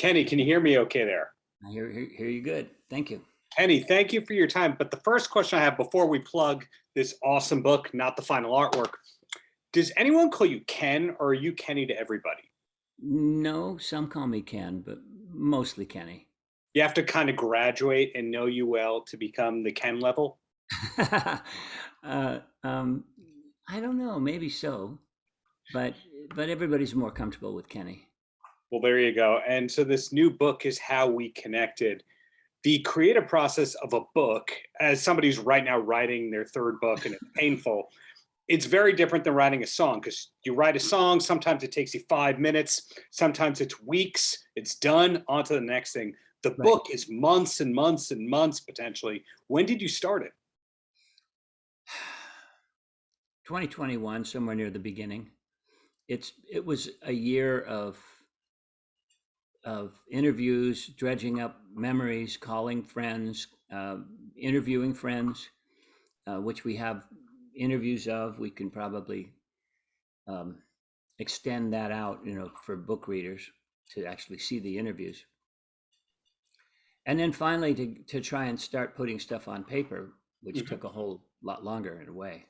Kenny, can you hear me okay there? I hear you good. Thank you. Kenny, thank you for your time. But the first question I have before we plug this awesome book, not the final artwork, does anyone call you Ken or are you Kenny to everybody? No, some call me Ken, but mostly Kenny. You have to kind of graduate and know you well to become the Ken level. uh, um, I don't know, maybe so, but everybody's more comfortable with Kenny. Well, there you go. And so this new book is how we connected. The creative process of a book, as somebody who's right now writing their third book and it's painful, it's very different than writing a song because you write a song, sometimes it takes you 5 minutes, sometimes it's weeks, it's done, on to the next thing. The Right. book is months and months and months potentially. When did you start it? 2021, somewhere near the beginning. It was a year of interviews, dredging up memories, calling friends, interviewing friends, which we have interviews of. We can probably um, extend that out, for book readers to actually see the interviews. And then finally to try and start putting stuff on paper, which took a whole lot longer in a way.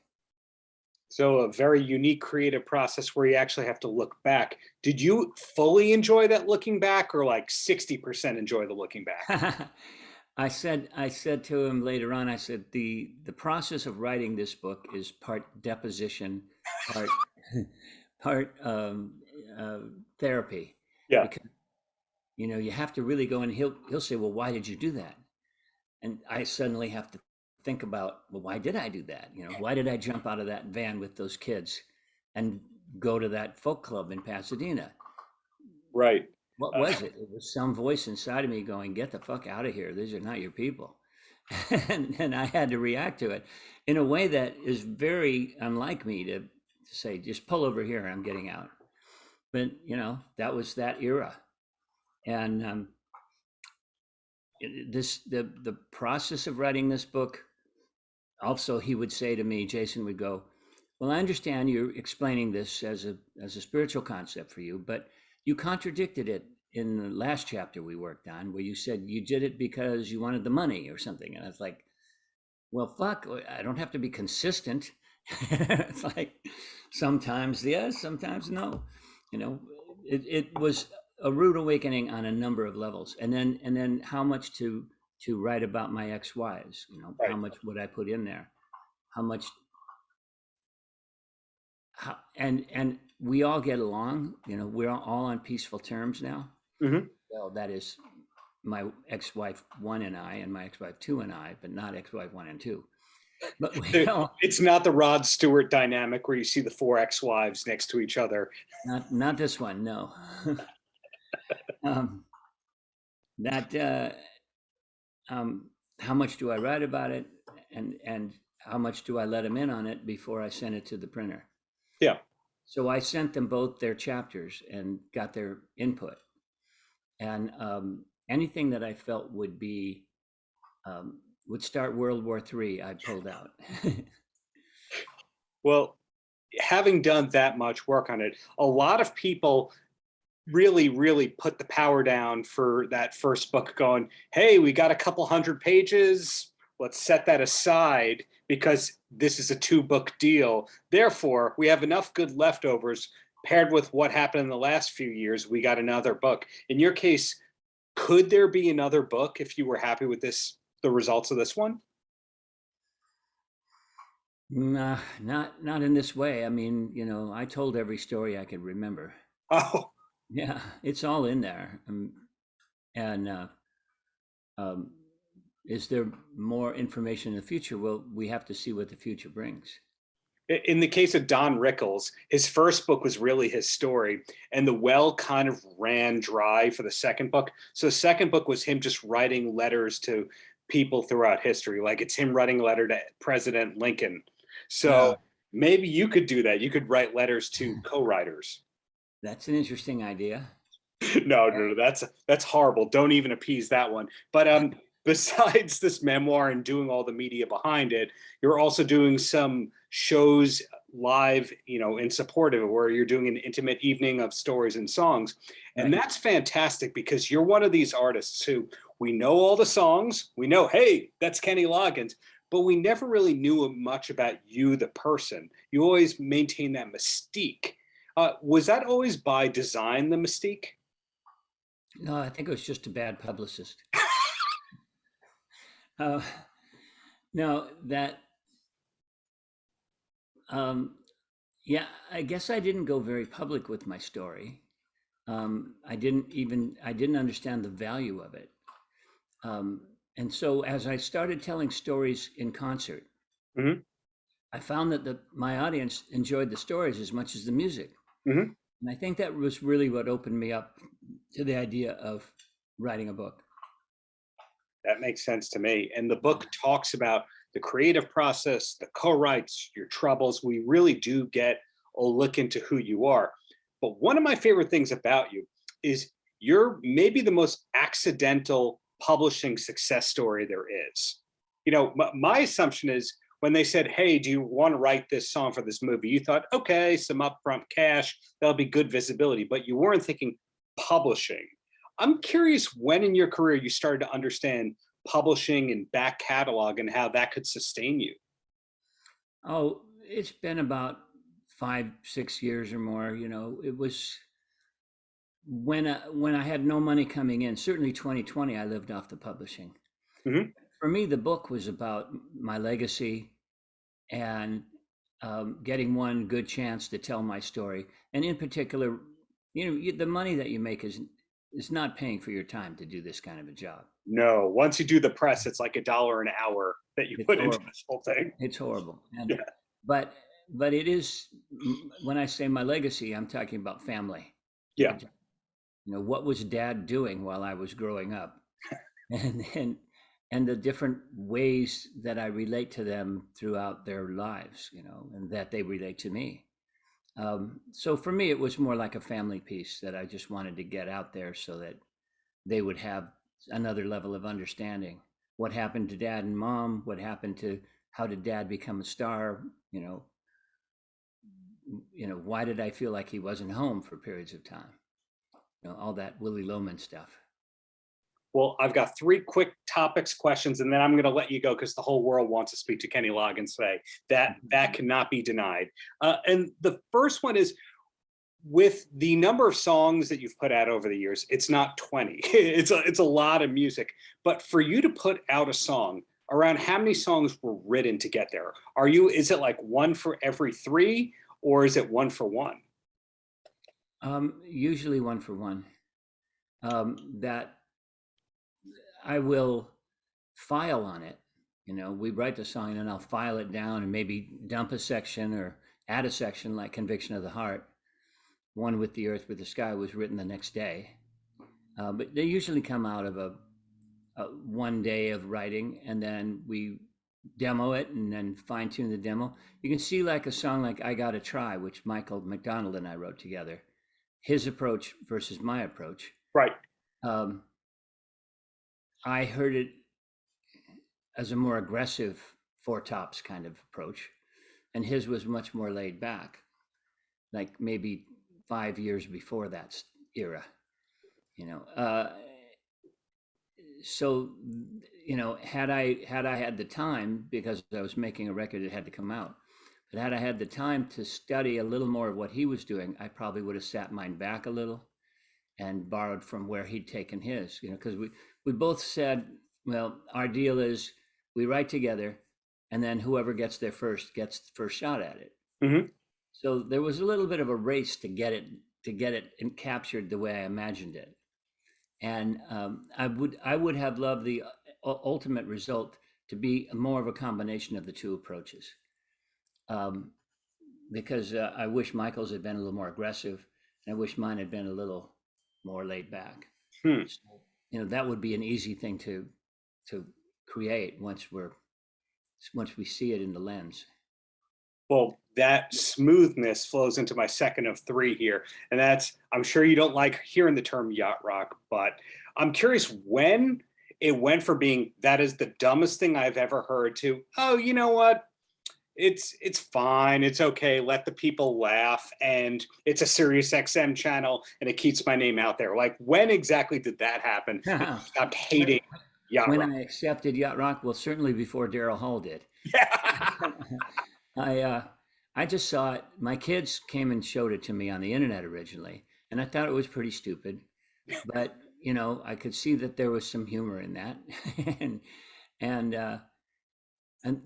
So a very unique creative process where you actually have to look back. Did you fully enjoy that looking back or like 60% enjoy the looking back? I said to him later on, I said, the process of writing this book is part deposition, part part therapy, Yeah, because you have to really go, and he'll say, well, why did you do that? And I suddenly have to think about, well, why did I do that? Why did I jump out of that van with those kids and go to that folk club in Pasadena? right. What was it? It was some voice inside of me going, get the fuck out of here. These are not your people. And I had to react to it in a way that is very unlike me to say, just pull over here, I'm getting out. But, that was that era. And the process of writing this book, also, he would say to me, Jason would go, well, I understand you're explaining this as a spiritual concept for you, but you contradicted it in the last chapter we worked on, where you said you did it because you wanted the money or something. And I was like, well, fuck, I don't have to be consistent. It's like sometimes yes, sometimes no. It was a rude awakening on a number of levels. And then how much to write about my ex-wives, how Right. much would I put in there? How much and we all get along, we're all on peaceful terms now. Mhm. Well, that is my ex-wife one and I, and my ex-wife two and I, but not ex-wife one and two. But we all, It's not the Rod Stewart dynamic where you see the four ex-wives next to each other. not this one, no. um, that how much do I write about it, and how much do I let them in on it before I send it to the printer? Yeah. So I sent them both their chapters and got their input, and anything that I felt would start World War III, I pulled out. Well, having done that much work on it, a lot of people really, really put the power down for that first book going, hey, we got a couple hundred pages. Let's set that aside because this is a 2-book deal. Therefore, we have enough good leftovers paired with what happened in the last few years. We got another book. In your case, could there be another book if you were happy with the results of this one? Nah, not in this way. I mean, I told every story I could remember. Oh, Yeah, it's all in there. And um, is there more information in the future? Well, we have to see what the future brings. in the case of Don Rickles, his first book was really his story, and the well kind of ran dry for the second book. So the second book was him just writing letters to people throughout history, like it's him writing a letter to President Lincoln. So Uh, maybe you could do that. You could write letters to co-writers. that's an interesting idea. No, that's horrible. Don't even appease that one. But besides this memoir and doing all the media behind it, you're also doing some shows live, in support of it, where you're doing an intimate evening of stories and songs. And Right. that's fantastic because you're one of these artists who we know all the songs. We know, hey, that's Kenny Loggins, but we never really knew much about you, the person. You always maintain that mystique. Was that always by design, the mystique? No, I think it was just a bad publicist. Uh, no, that, um, yeah, I guess I didn't go very public with my story. I didn't understand the value of it. Um, and so as I started telling stories in concert, Hmm. I found that my audience enjoyed the stories as much as the music. Hmm. And I think that was really what opened me up to the idea of writing a book. That makes sense to me. And the book talks about the creative process, the co-writes, your troubles. We really do get a look into who you are. But one of my favorite things about you is you're maybe the most accidental publishing success story there is. My assumption is when they said, hey, do you want to write this song for this movie? You thought, okay, some upfront cash, that'll be good visibility, but you weren't thinking publishing. I'm curious when in your career you started to understand publishing and back catalog and how that could sustain you. Oh, it's been about 5, 6 years or more. It was when I had no money coming in. Certainly, 2020, I lived off the publishing. Hmm. For me, the book was about my legacy and getting one good chance to tell my story. And in particular, the money that you make is not paying for your time to do this kind of a job. No, once you do the press, it's like $1 an hour that you It's put into horrible. this whole thing. It's horrible. Yeah, But but it is, when I say my legacy, I'm talking about family. You yeah. could, what was Dad doing while I was growing up, and and the different ways that I relate to them throughout their lives, and that they relate to me. So for me, it was more like a family piece that I just wanted to get out there so that they would have another level of understanding. What happened to Dad and Mom? What happened to how did Dad become a star? Why did I feel like he wasn't home for periods of time? All that Willie Loman stuff. Well, I've got three quick topics questions, and then I'm going to let you go because the whole world wants to speak to Kenny Loggins today. That cannot be denied. And the first one is, with the number of songs that you've put out over the years, it's not 20. It's a lot of music. But for you to put out a song, around how many songs were written to get there? Is it like one for every three, or is it one for one? Usually one for one. That I will file on it. We write the song and then I'll file it down and maybe dump a section or add a section, like Conviction of the Heart. One with the Earth with the Sky was written the next day. But they usually come out of a one day of writing, and then we demo it and then fine tune the demo. You can see, like a song like I Gotta Try, which Michael McDonald and I wrote together, his approach versus my approach. Right. Um, I heard it as a more aggressive Four Tops kind of approach, and his was much more laid back, like maybe 5 years before that era. So had I had the time, because I was making a record that had to come out, but had I had the time to study a little more of what he was doing, I probably would have sat mine back a little and borrowed from where he'd taken his. Because we both said, well, our deal is we write together, and then whoever gets there first gets the first shot at it. Mm-hmm. So there was a little bit of a race to get it and captured the way I imagined it. And I would have loved the ultimate result to be more of a combination of the two approaches, because I wish Michael's had been a little more aggressive, and I wish mine had been a little more laid back. Hmm. So, that would be an easy thing to create once we see it in the lens. Well, that smoothness flows into my second of three here. And that's, I'm sure you don't like hearing the term yacht rock, but I'm curious when it went from being, that is the dumbest thing I've ever heard, to, oh, you know what? it's fine. It's okay. Let the people laugh. And it's a Sirius XM channel and it keeps my name out there. Like, when exactly did that happen? I stopped hating Yacht When Rock. I accepted Yacht Rock, well, certainly before Daryl Hall did. Yeah. I just saw it. My kids came and showed it to me on the internet originally, and I thought it was pretty stupid. But I could see that there was some humor in that, and and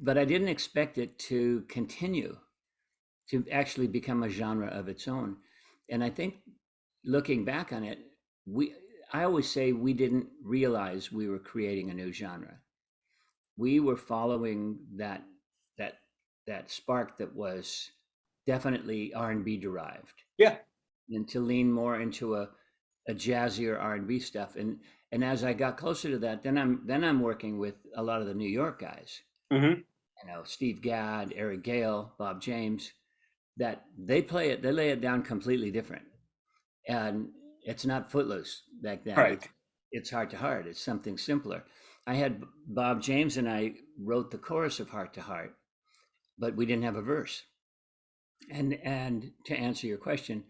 but I didn't expect it to continue to actually become a genre of its own. And I think looking back on it, I always say we didn't realize we were creating a new genre. We were following that that spark that was definitely R&B derived, Yeah. and to lean more into a jazzier R&B stuff. And as I got closer to that, then I'm working with a lot of the New York guys, Hmm. Steve Gadd, Eric Gale, Bob James, that they lay it down completely different. And it's not Footloose back then. Right. It's Heart to Heart. It's something simpler. I had Bob James and I wrote the chorus of Heart to Heart, but we didn't have a verse. And to answer your question,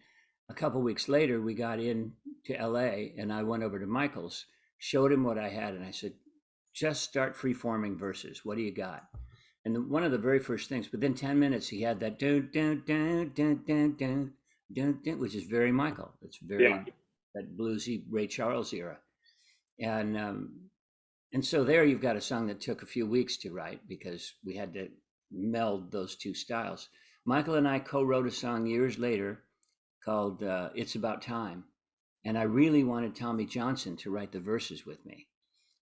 a couple weeks later, we got in to LA, and I went over to Michael's, showed him what I had, and I said, just start free forming verses. What do you got? And one of the very first things, within 10 minutes, he had that dun dun dun dun dun dun dun dun, which is very Michael. It's very Yeah. that bluesy Ray Charles era. And so there you've got a song that took a few weeks to write because we had to meld those two styles. Michael and I co-wrote a song years later called It's About Time. And I really wanted Tommy Johnson to write the verses with me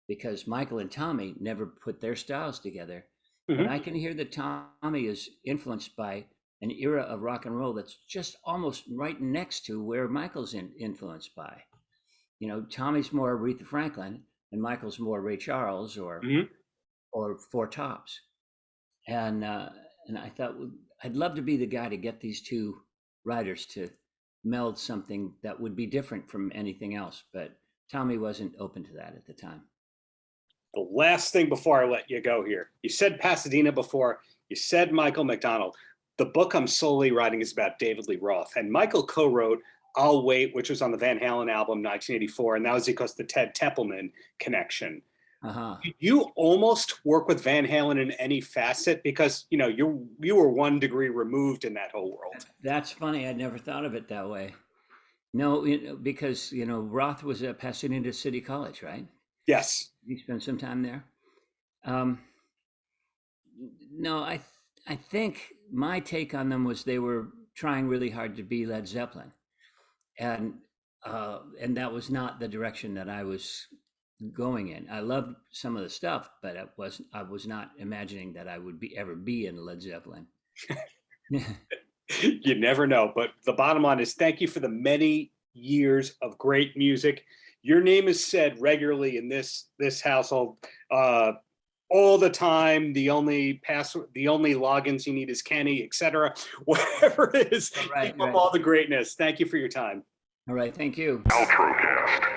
because Michael and Tommy never put their styles together. But Hmm. I can hear that Tommy is influenced by an era of rock and roll that's just almost right next to where Michael's influenced by. Tommy's more Aretha Franklin and Michael's more Ray Charles Hmm. or Four Tops. And I thought I'd love to be the guy to get these two writers to meld something that would be different from anything else. But Tommy wasn't open to that at the time. The last thing before I let you go here, you said Pasadena before, you said Michael McDonald. The book I'm solely writing is about David Lee Roth, and Michael co-wrote I'll Wait, which was on the Van Halen album 1984, and that was because the Ted Templeman connection. Uh-huh. You almost work with Van Halen in any facet because you were 1 degree removed in that whole world. That's funny. I'd never thought of it that way. No, because Roth was at Pasadena City College, right? Yes. You spent some time there. Um, no, I think my take on them was they were trying really hard to be Led Zeppelin, and that was not the direction that I was going in. I loved some of the stuff, but I was not imagining that I would ever be in Led Zeppelin. You never know. But the bottom line is thank you for the many years of great music. Your name is said regularly in this household all the time. The only Loggins you need is Kenny, etc. Whatever it is, Right, keep up right. all the greatness. Thank you for your time. All right, thank you. Paltrocast.